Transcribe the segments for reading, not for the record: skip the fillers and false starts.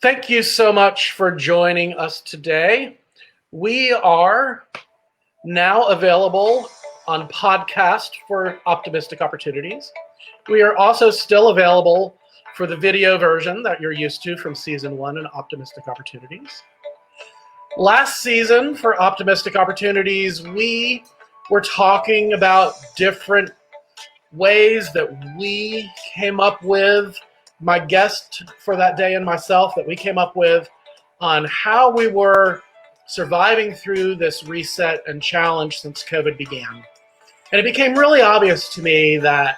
Thank you so much for joining us today. We are now available on podcast for Optimistic Opportunities. We are also still available for the video version that you're used to from season 1 in Optimistic Opportunities. Last season for Optimistic Opportunities, we were talking about different ways that we came up with, my guest for that day and myself, that we came up with on how we were surviving through this reset and challenge since COVID began. And it became really obvious to me that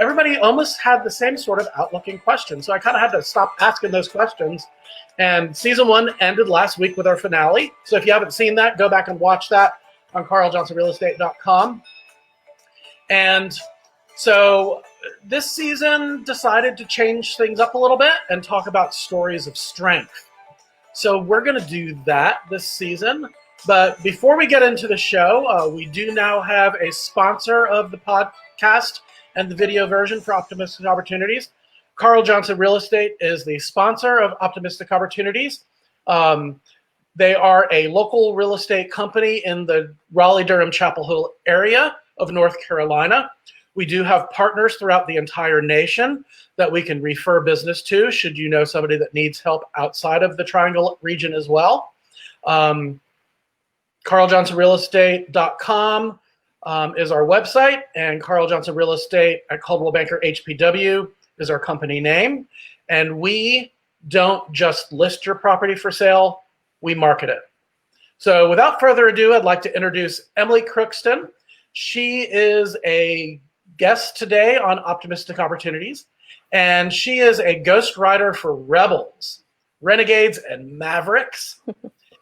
everybody almost had the same sort of outlook and question. So I kind of had to stop asking those questions. And season 1 ended last week with our finale. So if you haven't seen that, go back and watch that on carljohnsonrealestate.com. And so this season decided to change things up a little bit and talk about stories of strength. So we're going to do that this season. But before we get into the show, we do now have a sponsor of the podcast and the video version for Optimistic Opportunities. Carl Johnson Real Estate is the sponsor of Optimistic Opportunities. They are a local real estate company in the Raleigh-Durham Chapel Hill area of North Carolina. We do have partners throughout the entire nation that we can refer business to should you know somebody that needs help outside of the Triangle region as well. CarlJohnsonRealEstate.com is our website, and Carl Johnson Real Estate at Coldwell Banker HPW is our company name. And we don't just list your property for sale, we market it. So without further ado, I'd like to introduce Emily Crookston. She is a guest today on Optimistic Opportunities, and she is a ghostwriter for rebels, renegades, and mavericks.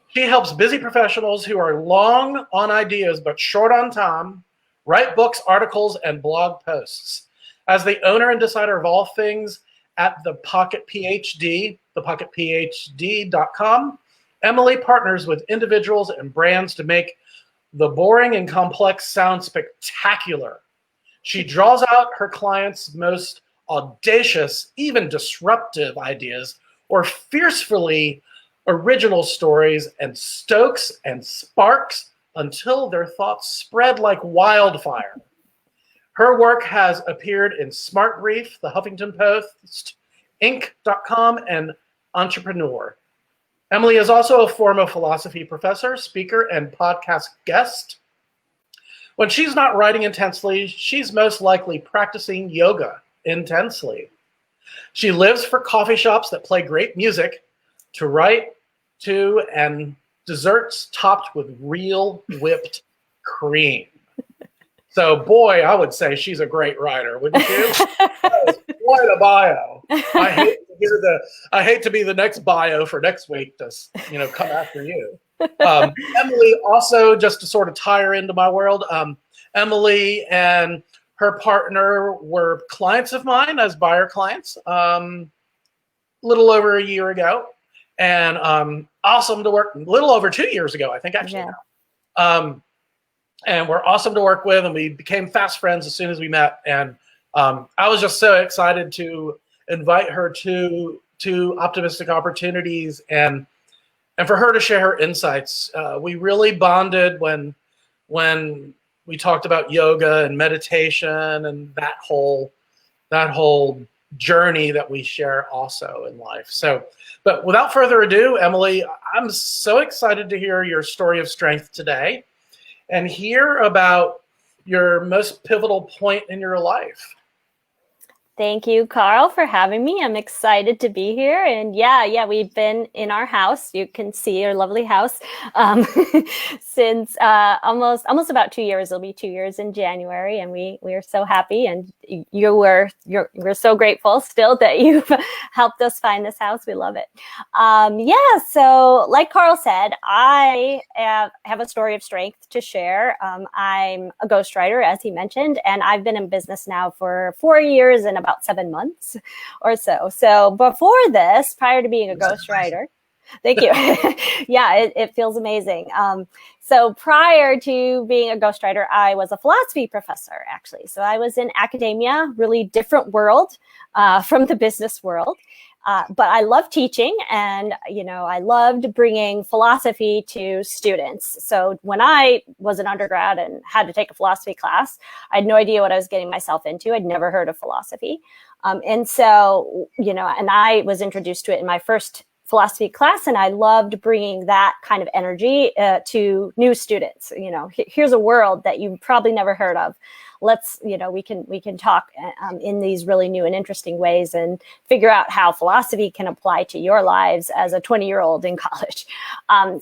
She helps busy professionals who are long on ideas but short on time write books, articles, and blog posts. As the owner and decider of all things at the Pocket PhD, thepocketphd.com, Emily partners with individuals and brands to make the boring and complex sound spectacular. She draws out her clients' most audacious, even disruptive ideas or fiercely original stories and stokes and sparks until their thoughts spread like wildfire. Her work has appeared in Smart Brief, The Huffington Post, Inc.com, and Entrepreneur. Emily is also a former philosophy professor, speaker, and podcast guest. When she's not writing intensely, she's most likely practicing yoga intensely. She lives for coffee shops that play great music to write to, and desserts topped with real whipped cream. So, boy, I would say she's a great writer, wouldn't you? That is quite a bio. I hate to be the next bio for next week to, come after you. Emily also, just to sort of tie her into my world, Emily and her partner were clients of mine as buyer clients a little over a year ago. And awesome to work, a little over 2 years ago, I think, actually. Yeah. And we're awesome to work with, and we became fast friends as soon as we met. And I was just so excited to invite her to Optimistic Opportunities and for her to share her insights. We really bonded when we talked about yoga and meditation and that whole journey that we share also in life. So, but without further ado, Emily, I'm so excited to hear your story of strength today and hear about your most pivotal point in your life. Thank you, Carl, for having me. I'm excited to be here. And yeah, we've been in our house. You can see our lovely house since almost about 2 years. It'll be 2 years in January, and we are so happy. And we're so grateful still that you've helped us find this house. We love it. So like Carl said, I have a story of strength to share. I'm a ghostwriter, as he mentioned, and I've been in business now for 4 years and about 7 months or so. So before this, prior to being a ghostwriter, thank you. It feels amazing. So prior to being a ghostwriter, I was a philosophy professor, actually. So I was in academia, really different world from the business world. But I love teaching, and I loved bringing philosophy to students. So when I was an undergrad and had to take a philosophy class, I had no idea what I was getting myself into. I'd never heard of philosophy. And so, and I was introduced to it in my first philosophy class, and I loved bringing that kind of energy to new students. Here's a world that you've probably never heard of. Let's, we can talk in these really new and interesting ways and figure out how philosophy can apply to your lives as a 20-year-old in college.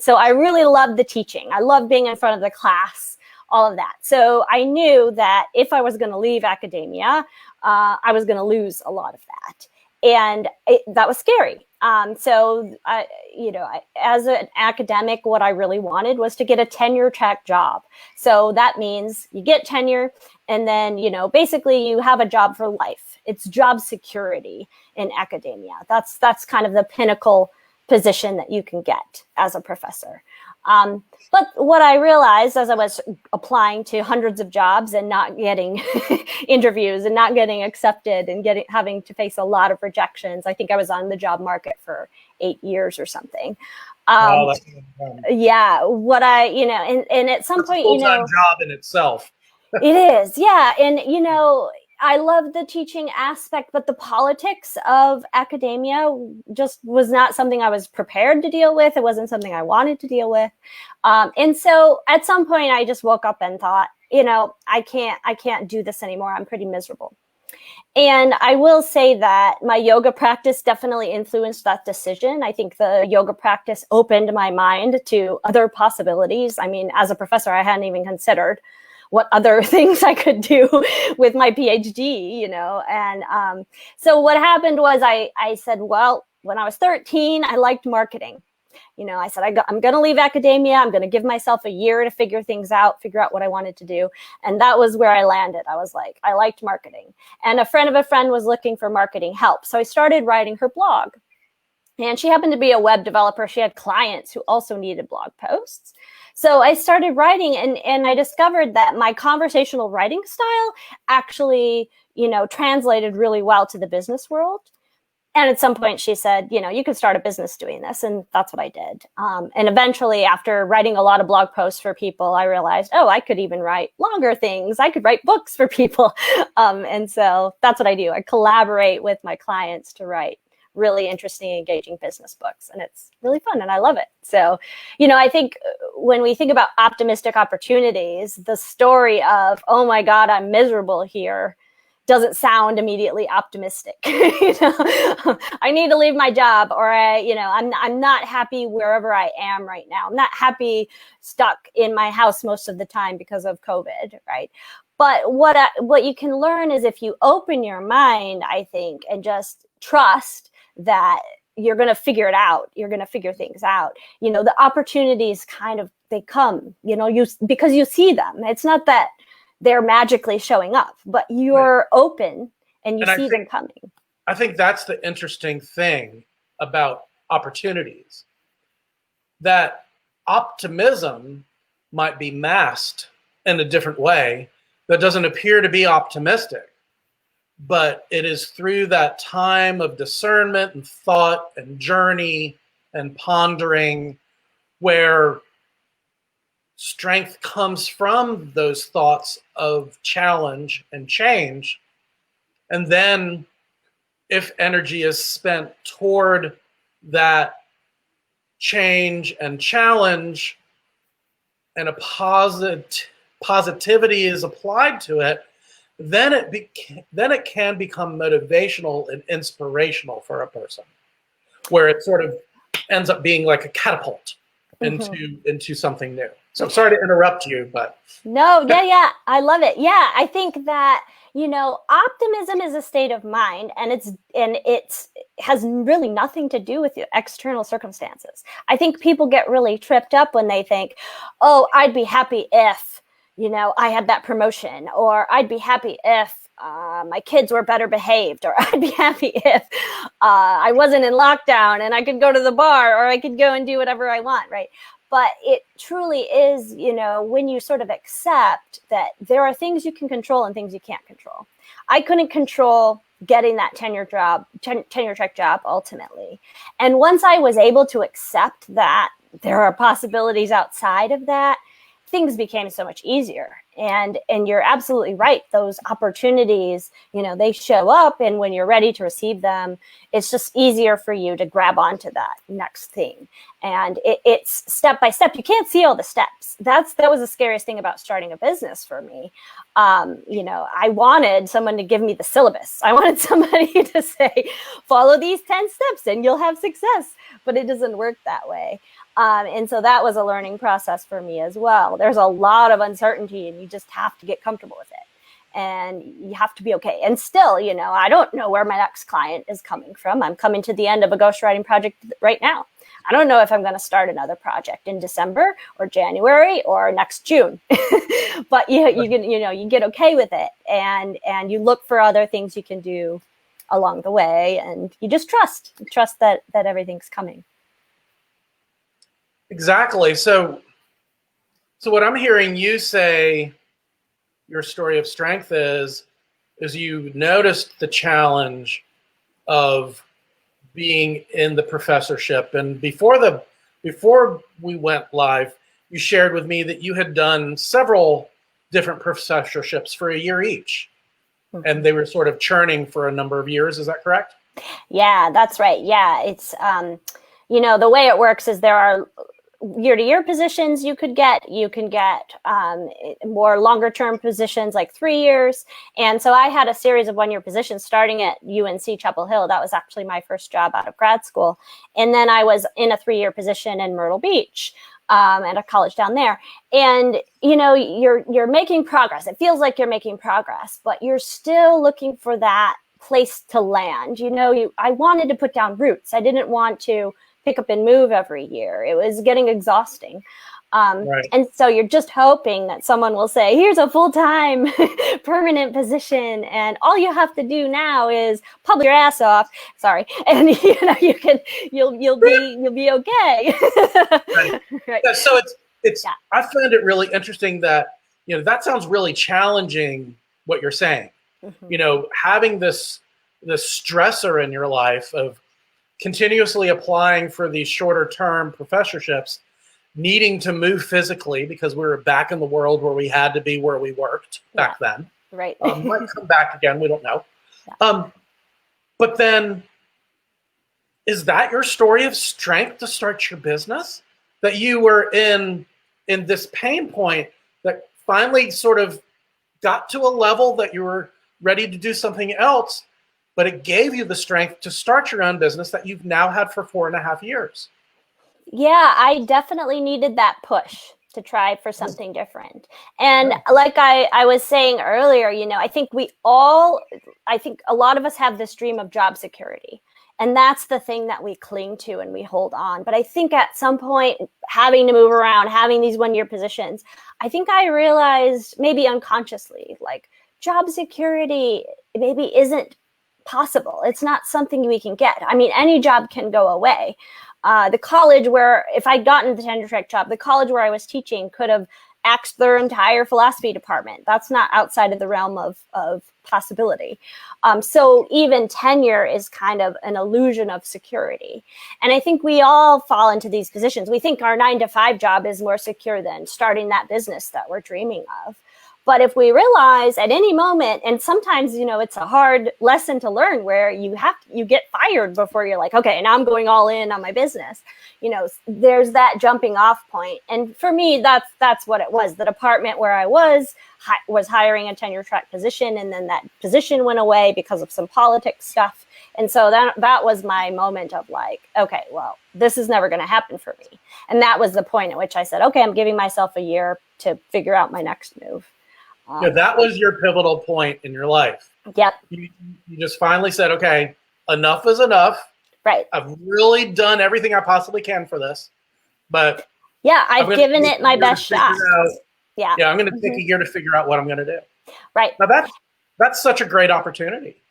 So I really loved the teaching. I loved being in front of the class, all of that. So I knew that if I was going to leave academia, I was going to lose a lot of that. And that was scary. So, as an academic, what I really wanted was to get a tenure track job. So that means you get tenure, and then, basically you have a job for life. It's job security in academia. That's kind of the pinnacle position that you can get as a professor. But what I realized as I was applying to hundreds of jobs and not getting interviews and not getting accepted and having to face a lot of rejections. I think I was on the job market for 8 years or something. Wow, yeah, and at some point, full-time job in itself. It is, yeah, and I love the teaching aspect, but the politics of academia just was not something I was prepared to deal with. It wasn't something I wanted to deal with. And so at some point I just woke up and thought, I can't do this anymore. I'm pretty miserable. And I will say that my yoga practice definitely influenced that decision. I think the yoga practice opened my mind to other possibilities. I mean, as a professor, I hadn't even considered what other things I could do with my PhD, And so what happened was I said, well, when I was 13, I liked marketing. I said, I'm going to leave academia. I'm going to give myself a year to figure out what I wanted to do. And that was where I landed. I was like, I liked marketing. And a friend of a friend was looking for marketing help. So I started writing her blog. And she happened to be a web developer. She had clients who also needed blog posts. So I started writing, and I discovered that my conversational writing style actually, translated really well to the business world. And at some point she said, you can start a business doing this. And that's what I did. And eventually, after writing a lot of blog posts for people, I realized, I could even write longer things. I could write books for people. And so that's what I do. I collaborate with my clients to write really interesting, engaging business books. And it's really fun and I love it. So, I think when we think about optimistic opportunities, the story of, oh my God, I'm miserable here doesn't sound immediately optimistic. I need to leave my job, or I'm not happy wherever I am right now. I'm not happy stuck in my house most of the time because of COVID, right? But what you can learn is if you open your mind, I think, and just trust that you're going to figure it out. You're going to figure things out. The opportunities they come, because you see them. It's not that they're magically showing up, but you're open and you see them coming. I think that's the interesting thing about opportunities, that optimism might be masked in a different way that doesn't appear to be optimistic. But it is through that time of discernment and thought and journey and pondering where strength comes from those thoughts of challenge and change. And then if energy is spent toward that change and challenge and a positivity is applied to it, then it can become motivational and inspirational for a person, where it sort of ends up being like a catapult into something new. So I'm sorry to interrupt you, but no, yeah, I love it. Yeah, I think that optimism is a state of mind, and it has really nothing to do with external circumstances. I think people get really tripped up when they think, "Oh, I'd be happy if." I had that promotion, or I'd be happy if my kids were better behaved, or I'd be happy if I wasn't in lockdown and I could go to the bar, or I could go and do whatever I want, right? But it truly is, when you sort of accept that there are things you can control and things you can't control. I couldn't control getting that tenure track job ultimately. And once I was able to accept that there are possibilities outside of that, things became so much easier. And you're absolutely right. Those opportunities, they show up, and when you're ready to receive them, it's just easier for you to grab onto that next thing. And it's step by step. You can't see all the steps. That was the scariest thing about starting a business for me. I wanted someone to give me the syllabus. I wanted somebody to say, follow these 10 steps and you'll have success. But it doesn't work that way. And so that was a learning process for me as well. There's a lot of uncertainty, and you just have to get comfortable with it. And you have to be okay. And still, I don't know where my next client is coming from. I'm coming to the end of a ghostwriting project right now. I don't know if I'm going to start another project in December or January or next June. But you get okay with it, and you look for other things you can do along the way, and you just trust that everything's coming. Exactly. So what I'm hearing you say, your story of strength is you noticed the challenge of being in the professorship. And before we went live, you shared with me that you had done several different professorships for a year each. Mm-hmm. And they were sort of churning for a number of years. Is that correct? Yeah, that's right. Yeah. It's, the way it works is there are year-to-year positions you can get more longer-term positions like 3 years. And so I had a series of one-year positions starting at UNC Chapel Hill. That was actually my first job out of grad school. And then I was in a 3-year position in Myrtle Beach at a college down there. And, you're making progress. It feels like you're making progress, but you're still looking for that place to land. I wanted to put down roots. I didn't want to pick up and move every year. It was getting exhausting. Right. And so you're just hoping that someone will say, here's a full-time permanent position, and all you have to do now is publish your ass off. Sorry. And you'll be okay. Right. Right. Yeah, so it's yeah. I found it really interesting that, that sounds really challenging what you're saying. Mm-hmm. Having this stressor in your life of continuously applying for these shorter term professorships, needing to move physically because we were back in the world where we had to be where we worked back then. Right. Might come back again. We don't know. Yeah. But then, is that your story of strength to start your business? That you were in this pain point that finally sort of got to a level that you were ready to do something else, but it gave you the strength to start your own business that you've now had for 4.5 years. Yeah, I definitely needed that push to try for something different. And like I was saying earlier, I think a lot of us have this dream of job security. And that's the thing that we cling to and we hold on. But I think at some point, having to move around, having these one-year positions, I think I realized maybe unconsciously, like job security maybe isn't possible. It's not something we can get. I mean, any job can go away. The college where, if I'd gotten the tenure track job, the college where I was teaching could have axed their entire philosophy department. That's not outside of the realm of possibility. So even tenure is kind of an illusion of security. And I think we all fall into these positions. We think our 9-to-5 job is more secure than starting that business that we're dreaming of. But if we realize at any moment, and sometimes, it's a hard lesson to learn where you get fired before you're like, okay, now I'm going all in on my business. There's that jumping off point. And for me, that's what it was. The department where I was hiring a tenure track position, and then that position went away because of some politics stuff. And so that was my moment of like, okay, well, this is never going to happen for me. And that was the point at which I said, okay, I'm giving myself a year to figure out my next move. That was your pivotal point in your life. Yep. You just finally said, okay, enough is enough. Right. I've really done everything I possibly can for this. But yeah, I've given it my best shot. Yeah, I'm going to take a year to figure out what I'm going to do. Right. Now that's such a great opportunity.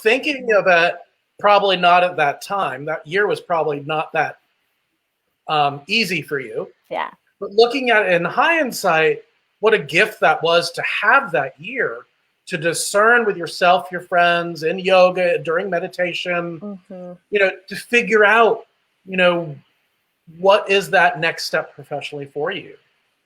Thinking of it, probably not at that time. That year was probably not that easy for you. Yeah. But looking at it in hindsight, what a gift that was to have that year to discern with yourself, your friends, in yoga, during meditation, to figure out, what is that next step professionally for you.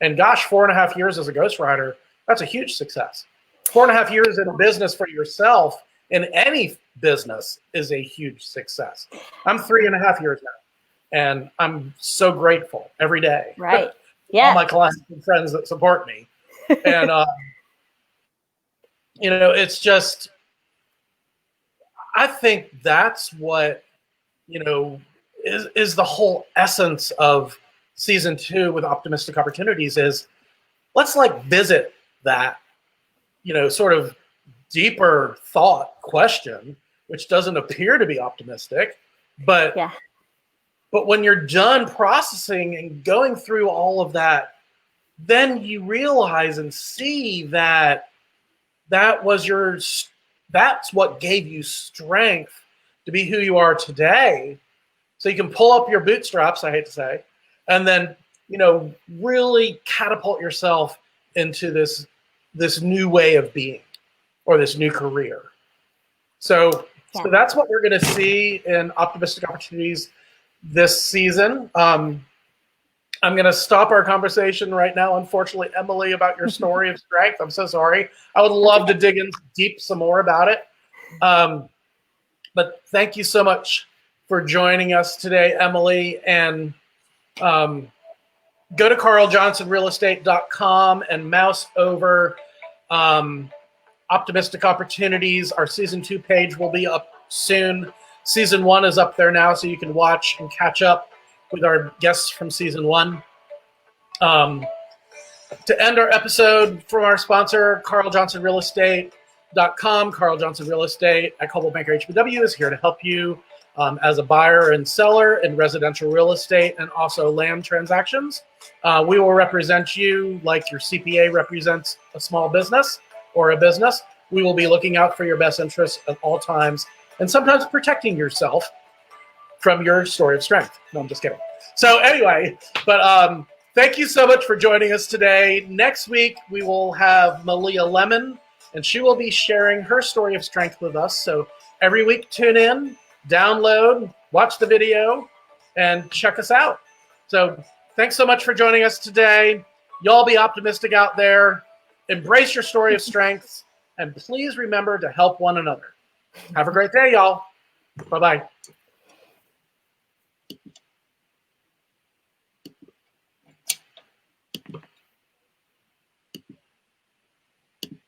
And gosh, 4.5 years as a ghostwriter, that's a huge success. 4.5 years in business for yourself in any business is a huge success. I'm 3.5 years now, and I'm so grateful every day. Right. Yeah. All my clients and friends that support me. And, it's just, I think that's what, is the whole essence of season 2 with Optimistic Opportunities is let's visit that, sort of deeper thought question, which doesn't appear to be optimistic, but when you're done processing and going through all of that, then you realize and see that that's what gave you strength to be who you are today. So you can pull up your bootstraps, I hate to say, and then, really catapult yourself into this new way of being or this new career. So that's what we're going to see in Optimistic Opportunities this season. I'm going to stop our conversation right now, unfortunately, Emily, about your story of strength. I'm so sorry. I would love to dig in deep some more about it. But thank you so much for joining us today, Emily. And go to carljohnsonrealestate.com and mouse over Optimistic Opportunities. Our season 2 page will be up soon. Season 1 is up there now, so you can watch and catch up with our guests from season 1. To end our episode, from our sponsor, carljohnsonrealestate.com. Carl Johnson Real Estate at Coldwell Banker HBW is here to help you as a buyer and seller in residential real estate and also land transactions. We will represent you like your CPA represents a small business or a business. We will be looking out for your best interests at all times and sometimes protecting yourself from your story of strength. No, I'm just kidding. So anyway, but thank you so much for joining us today. Next week, we will have Malia Lemon, and she will be sharing her story of strength with us. So every week, tune in, download, watch the video, and check us out. So thanks so much for joining us today. Y'all be optimistic out there. Embrace your story of strength, and please remember to help one another. Have a great day, y'all. Bye-bye.